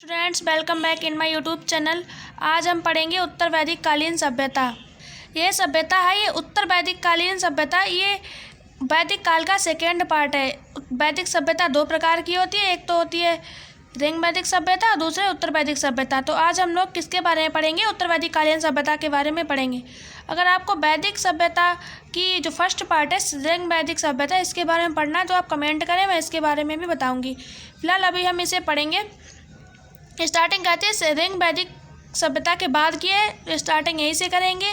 Students, welcome back in my YouTube channel. आज हम पढ़ेंगे उत्तर वैदिक कालीन सभ्यता। ये सभ्यता है, ये उत्तर वैदिक कालीन सभ्यता, ये वैदिक काल का सेकेंड पार्ट है। वैदिक सभ्यता दो प्रकार की होती है, एक तो होती है रिंग वैदिक सभ्यता और दूसरे उत्तर वैदिक सभ्यता। तो आज हम लोग किसके बारे में पढ़ेंगे? उत्तर वैदिक कालीन सभ्यता के बारे में पढ़ेंगे। अगर आपको वैदिक सभ्यता की जो फर्स्ट पार्ट है रिंग वैदिक सभ्यता, इसके बारे में पढ़ना है तो आप कमेंट करें, मैं इसके बारे में भी बताऊँगी। फिलहाल अभी हम इसे पढ़ेंगे। स्टार्टिंग करते हैं रिंग वैदिक सभ्यता के बाद की है, स्टार्टिंग यहीं से करेंगे।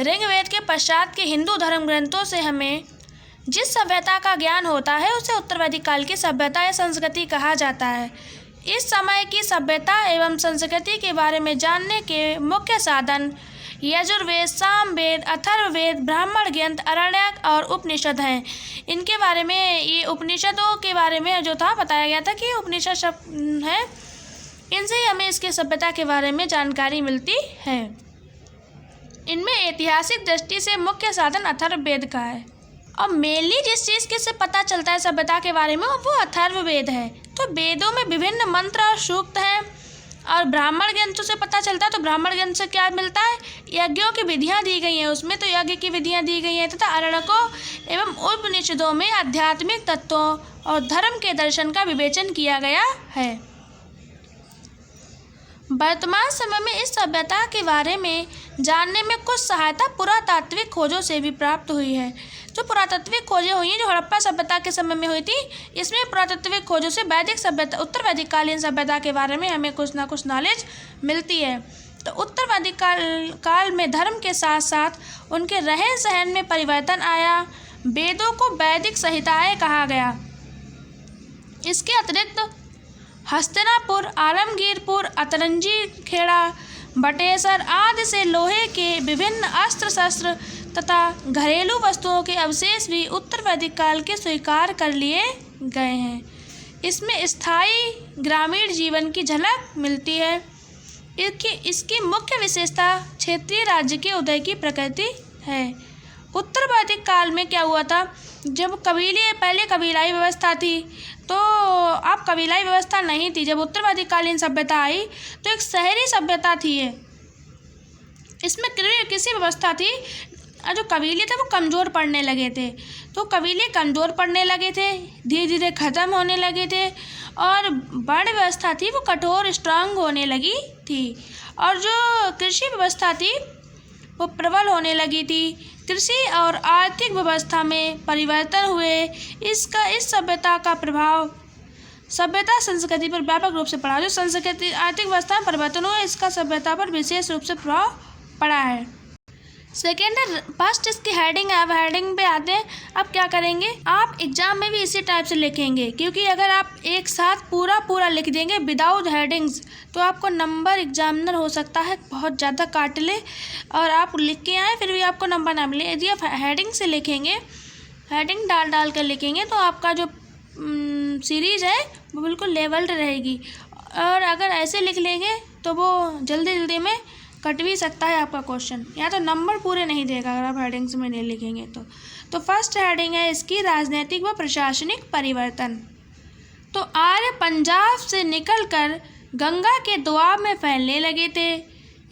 रिंग वेद के पश्चात के हिंदू धर्म ग्रंथों से हमें जिस सभ्यता का ज्ञान होता है उसे उत्तर वैदिक काल की सभ्यता या संस्कृति कहा जाता है। इस समय की सभ्यता एवं संस्कृति के बारे में जानने के मुख्य साधन यजुर्वेद, सामवेद, अथर्ववेद, ब्राह्मण ग्रंथ, आरण्यक और उपनिषद हैं। इनके बारे में, ये उपनिषदों के बारे में जो था बताया गया था कि उपनिषद शब्द है, इनसे ही हमें इसकी सभ्यता के बारे में जानकारी मिलती है। इनमें ऐतिहासिक दृष्टि से मुख्य साधन अथर्ववेद का है और मेनली जिस चीज़ के से पता चलता है सभ्यता के बारे में वो अथर्ववेद है। तो वेदों में विभिन्न मंत्र और सूक्त हैं और ब्राह्मण ग्रंथों से पता चलता है। तो ब्राह्मण ग्रंथ से क्या मिलता है? यज्ञों की विधियाँ दी गई हैं, उसमें तो यज्ञ की विधियाँ दी गई हैं तथा आरण्यकों एवं उपनिषदों में आध्यात्मिक तत्वों और धर्म के दर्शन का विवेचन किया गया है। वर्तमान समय में इस सभ्यता के बारे में जानने में कुछ सहायता पुरातात्विक खोजों से भी प्राप्त हुई है। जो पुरातात्विक खोजें हुई हैं, जो हड़प्पा सभ्यता के समय में हुई थी, इसमें पुरातात्विक खोजों से वैदिक सभ्यता, उत्तर वैदिक कालीन सभ्यता के बारे में हमें कुछ ना कुछ नॉलेज मिलती है। तो उत्तर वैदिक काल में धर्म के साथ साथ उनके रहन सहन में परिवर्तन आया। वेदों को वैदिक संहिताएँ कहा गया। इसके अतिरिक्त हस्तिनापुर, आलमगीरपुर, अतरंजी खेड़ा, बटेसर आदि से लोहे के विभिन्न अस्त्र शस्त्र तथा घरेलू वस्तुओं के अवशेष भी उत्तर वैदिक काल के स्वीकार कर लिए गए हैं। इसमें स्थायी ग्रामीण जीवन की झलक मिलती है। इसकी मुख्य विशेषता क्षेत्रीय राज्य के उदय की प्रकृति है। उत्तर वैदिक काल में क्या हुआ था? जब पहले कबीलाई व्यवस्था थी, तो अब कबीलाई व्यवस्था नहीं थी। जब उत्तर वैदिक कालीन सभ्यता आई तो एक शहरी सभ्यता थी ये। इसमें कृषि व्यवस्था थी और जो कबीले थे वो कमज़ोर पड़ने लगे थे। तो कबीले कमज़ोर पड़ने लगे थे, धीरे धीरे ख़त्म होने लगे थे और वर्ण व्यवस्था थी वो कठोर स्ट्रांग होने लगी थी और जो कृषि व्यवस्था थी वो प्रबल होने लगी थी। कृषि और आर्थिक व्यवस्था में परिवर्तन हुए। इस सभ्यता का प्रभाव सभ्यता संस्कृति पर व्यापक रूप से पड़ा। जो संस्कृति आर्थिक व्यवस्था में परिवर्तन हुआ, इसका सभ्यता पर विशेष रूप से प्रभाव पड़ा है। सेकेंड है, फर्स्ट इसकी हेडिंग है। अब हेडिंग पे आते हैं। अब क्या करेंगे, आप एग्जाम में भी इसी टाइप से लिखेंगे, क्योंकि अगर आप एक साथ पूरा लिख देंगे विदाउट हेडिंग्स तो आपको नंबर एग्जामिनर हो सकता है बहुत ज़्यादा काट ले और आप लिख के आए फिर भी आपको नंबर ना मिले। यदि आप हेडिंग से लिखेंगे, हेडिंग डाल कर लिखेंगे तो आपका जो सीरीज़ है वो बिल्कुल लेवल्ड रहेगी। और अगर ऐसे लिख लेंगे तो वो जल्दी में कट भी सकता है आपका क्वेश्चन, या तो नंबर पूरे नहीं देगा अगर आप हेडिंग्स में नहीं लिखेंगे तो फर्स्ट हेडिंग है इसकी राजनीतिक व प्रशासनिक परिवर्तन। तो आर्य पंजाब से निकलकर गंगा के दोआब में फैलने लगे थे।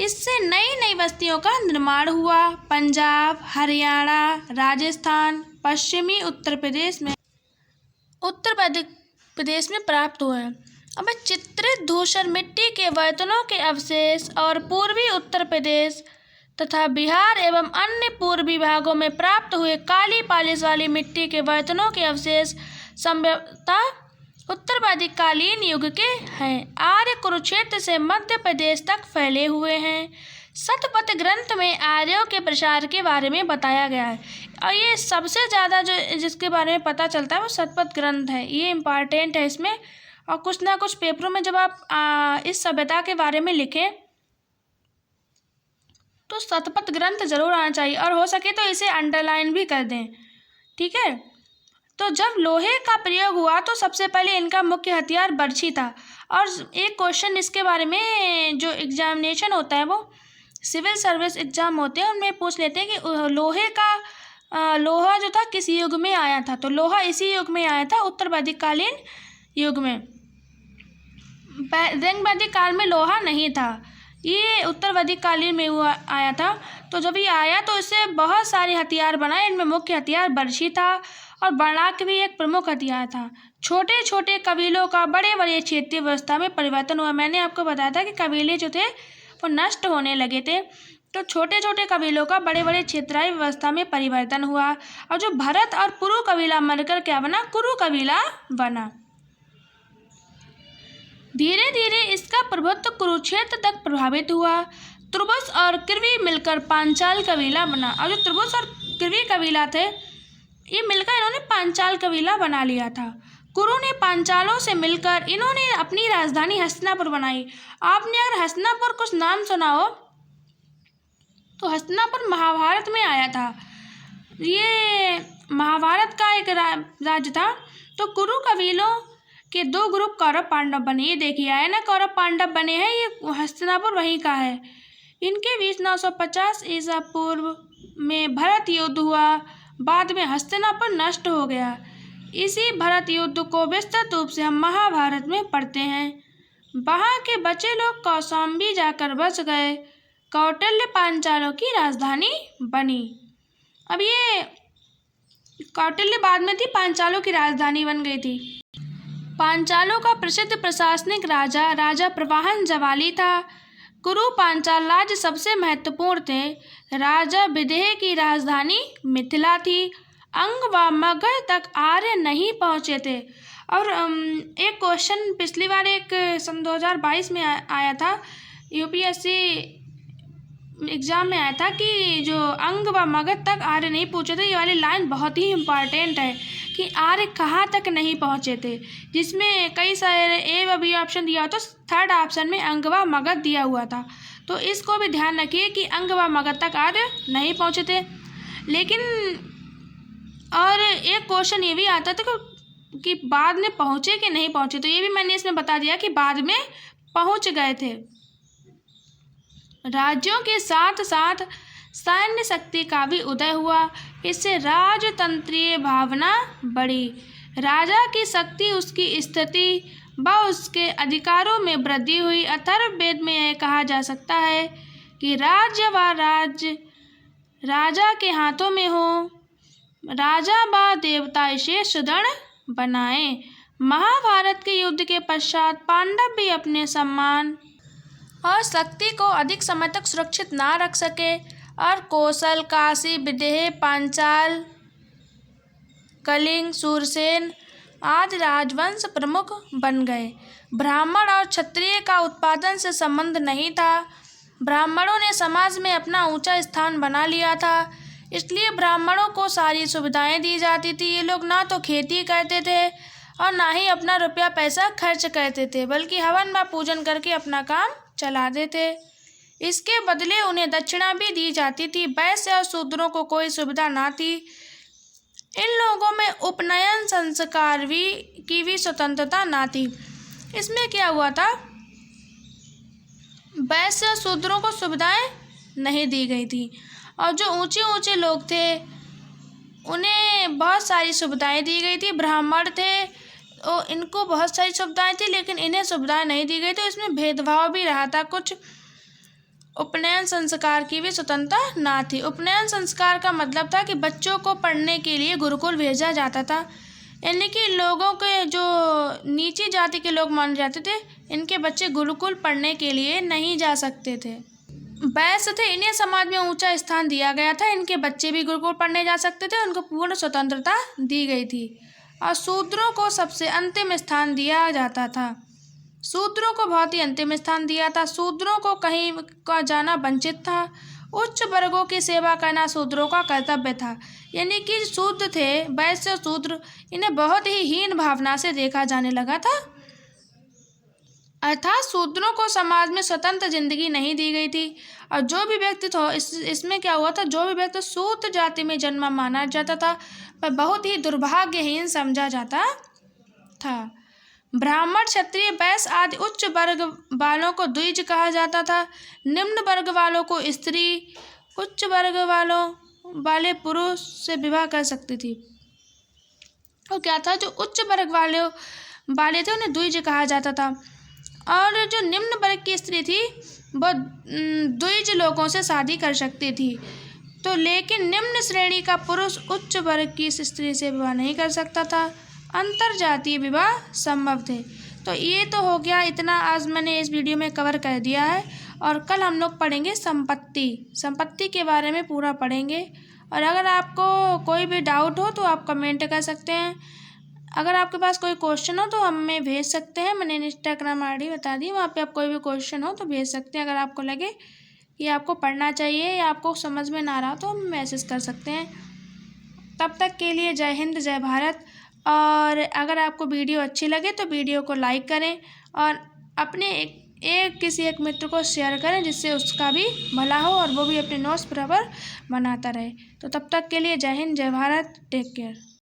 इससे नई बस्तियों का निर्माण हुआ। पंजाब, हरियाणा, राजस्थान, पश्चिमी उत्तर प्रदेश में प्राप्त हुए हैं। अब चित्रित धूसर मिट्टी के बर्तनों के अवशेष और पूर्वी उत्तर प्रदेश तथा बिहार एवं अन्य पूर्वी भागों में प्राप्त हुए काली पालिश वाली मिट्टी के बर्तनों के अवशेष संभवतः उत्तर वैदिक कालीन युग के हैं। आर्य कुरुक्षेत्र से मध्य प्रदेश तक फैले हुए हैं। शतपथ ग्रंथ में आर्यों के प्रसार के बारे में बताया गया है और ये सबसे ज़्यादा जो जिसके बारे में पता चलता है वो शतपथ ग्रंथ है। ये इम्पॉर्टेंट है इसमें। और कुछ ना कुछ पेपरों में जब आप इस सभ्यता के बारे में लिखें तो शतपथ ग्रंथ जरूर आना चाहिए और हो सके तो इसे अंडरलाइन भी कर दें, ठीक है। तो जब लोहे का प्रयोग हुआ तो सबसे पहले इनका मुख्य हथियार बर्छी था। और एक क्वेश्चन इसके बारे में जो एग्जामिनेशन होता है वो सिविल सर्विस एग्ज़ाम होते हैं, उनमें पूछ लेते हैं कि लोहा जो था किस युग में आया था। तो लोहा इसी युग में आया था, उत्तर वैदिक कालीन युग में। रंग वैदिक काल में लोहा नहीं था, ये उत्तर वैदिक कालीन में हुआ आया था। तो जब ये आया तो इससे बहुत सारे हथियार बनाए, इनमें मुख्य हथियार बर्छी था और बर्णाक भी एक प्रमुख हथियार था। छोटे छोटे कबीलों का बड़े बड़े क्षेत्रीय व्यवस्था में परिवर्तन हुआ। मैंने आपको बताया था कि कबीले जो थे वो नष्ट होने लगे थे, तो छोटे छोटे कबीलों का बड़े बड़े क्षेत्रीय व्यवस्था में परिवर्तन हुआ और जो भरत और पुरु कबीला मरकर क्या बना, कुरु कबीला बना। धीरे धीरे इसका प्रभुत्व कुरुक्षेत्र तक प्रभावित हुआ। त्रुबस और कृवि मिलकर पांचाल कबीला बना, और जो त्रुबस और कृवि कबीला थे ये मिलकर इन्होंने पांचाल कबीला बना लिया था। कुरु ने पांचालों से मिलकर इन्होंने अपनी राजधानी हस्तिनापुर बनाई। आपने अगर हस्तिनापुर कुछ नाम सुना हो तो हस्तिनापुर महाभारत में आया था, ये महाभारत का एक राज्य था। तो कुरु कबीलों के दो ग्रुप कौरव पांडव बने, ये देखिए आया ना, कौरव पांडव बने हैं, ये हस्तिनापुर वहीं का है। इनके बीच 950 ईसा पूर्व में भरत युद्ध हुआ, बाद में हस्तिनापुर नष्ट हो गया। इसी भरत युद्ध को विस्तृत रूप से हम महाभारत में पढ़ते हैं। वहाँ के बचे लोग कौशाम्बी जाकर बस गए। कौटिल्य पांचालों की राजधानी बनी। अब ये कौटिल्य बाद में थी, पांचालों की राजधानी बन गई थी। पांचालों का प्रसिद्ध प्रशासनिक राजा प्रवाहन जवाली था। कुरु पांचाल राज्य सबसे महत्वपूर्ण थे। राजा विदेह की राजधानी मिथिला थी। अंग व मगध तक आर्य नहीं पहुँचे थे। और एक क्वेश्चन पिछली बार एक सन 2022 में आया था, यूपीएससी एग्जाम में आया था कि जो अंग व मगध तक आर्य नहीं पहुँचे थे, ये वाली लाइन बहुत ही इम्पॉर्टेंट है कि आर्य कहाँ तक नहीं पहुँचे थे, जिसमें कई सारे ए व बी ऑप्शन दिया होता, थर्ड ऑप्शन में अंग व मगध दिया हुआ था। तो इसको भी ध्यान रखिए कि अंग व मगध तक आर्य नहीं पहुँचे थे। लेकिन और एक क्वेश्चन ये भी आता था कि बाद में पहुँचे कि नहीं पहुँचे, तो ये भी मैंने इसमें बता दिया कि बाद में पहुँच गए थे। राज्यों के साथ साथ सैन्य शक्ति का भी उदय हुआ। इससे राजतंत्रीय भावना बढ़ी। राजा की शक्ति, उसकी स्थिति व उसके अधिकारों में वृद्धि हुई। अथर्ववेद में यह कहा जा सकता है कि राज्य व राजा के हाथों में हो, राजा व देवता इसे सुदृढ़ बनाए। महाभारत के युद्ध के पश्चात पांडव भी अपने सम्मान और शक्ति को अधिक समय तक सुरक्षित ना रख सके और कौशल, काशी, विदेह, पांचाल, कलिंग, सूरसेन आदि राजवंश प्रमुख बन गए। ब्राह्मण और क्षत्रिय का उत्पादन से संबंध नहीं था। ब्राह्मणों ने समाज में अपना ऊंचा स्थान बना लिया था, इसलिए ब्राह्मणों को सारी सुविधाएं दी जाती थी। ये लोग ना तो खेती करते थे और ना ही अपना रुपया पैसा खर्च करते थे, बल्कि हवन व पूजन करके अपना काम चलाते थे। इसके बदले उन्हें दक्षिणा भी दी जाती थी। वैश्य और शूद्रों को कोई सुविधा ना थी। इन लोगों में उपनयन संस्कार की भी स्वतंत्रता ना थी। इसमें क्या हुआ था, वैश्य और शूद्रों को सुविधाएं नहीं दी गई थी, और जो ऊंचे ऊंचे लोग थे उन्हें बहुत सारी सुविधाएं दी गई थी। ब्राह्मण थे और इनको बहुत सारी सुविधाएं थी, लेकिन इन्हें सुविधाएं नहीं दी गई, तो इसमें भेदभाव भी रहा था। कुछ उपनयन संस्कार की भी स्वतंत्रता ना थी। उपनयन संस्कार का मतलब था कि बच्चों को पढ़ने के लिए गुरुकुल भेजा जाता था, यानी कि लोगों के जो नीची जाति के लोग माने जाते थे, इनके बच्चे गुरुकुल पढ़ने के लिए नहीं जा सकते थे। वैश्य थे, इन्हें समाज में ऊंचा स्थान दिया गया था, इनके बच्चे भी गुरुकुल पढ़ने जा सकते थे, उनको पूर्ण स्वतंत्रता दी गई थी। और शूद्रों को सबसे अंतिम स्थान दिया जाता था। शूद्रों को बहुत ही अंतिम स्थान दिया था। शूद्रों को कहीं का जाना वंचित था। उच्च वर्गों की सेवा करना शूद्रों का कर्तव्य था, यानी कि शूद्र थे, वैश्य शूद्र, इन्हें बहुत ही हीन भावना से देखा जाने लगा था। अर्थात शूद्रों को समाज में स्वतंत्र जिंदगी नहीं दी गई थी। और जो भी व्यक्ति था, इसमें क्या हुआ था, जो भी व्यक्ति शूद्र जाति में जन्मा माना जाता था वह बहुत ही दुर्भाग्यहीन समझा जाता था। ब्राह्मण, क्षत्रिय, वैश्य आदि उच्च वर्ग वालों को द्विज कहा जाता था। निम्न वर्ग वालों को स्त्री उच्च वर्ग वाले पुरुष से विवाह कर सकती थी। और क्या था, जो उच्च वर्ग वाले थे उन्हें द्विज कहा जाता था। और जो निम्न वर्ग की स्त्री थी वो द्विज लोगों से शादी कर सकती थी, तो लेकिन निम्न श्रेणी का पुरुष उच्च वर्ग की स्त्री से विवाह नहीं कर सकता था। अंतर जातीय विवाह संभव थे। तो ये तो हो गया, इतना आज मैंने इस वीडियो में कवर कर दिया है। और कल हम लोग पढ़ेंगे संपत्ति के बारे में पूरा पढ़ेंगे। और अगर आपको कोई भी डाउट हो तो आप कमेंट कर सकते हैं। अगर आपके पास कोई क्वेश्चन हो तो हमें भेज सकते हैं। मैंने इंस्टाग्राम आईडी बता दी, वहाँ पे आप कोई भी क्वेश्चन हो तो भेज सकते हैं। अगर आपको लगे कि आपको पढ़ना चाहिए या आपको समझ में ना रहा तो हम मैसेज कर सकते हैं। तब तक के लिए जय हिंद, जय भारत। और अगर आपको वीडियो अच्छी लगे तो वीडियो को लाइक करें और अपने किसी एक मित्र को शेयर करें, जिससे उसका भी भला हो और वो भी अपने नोट्स बराबर बनाता रहे। तो तब तक के लिए जय हिंद, जय भारत। Take care.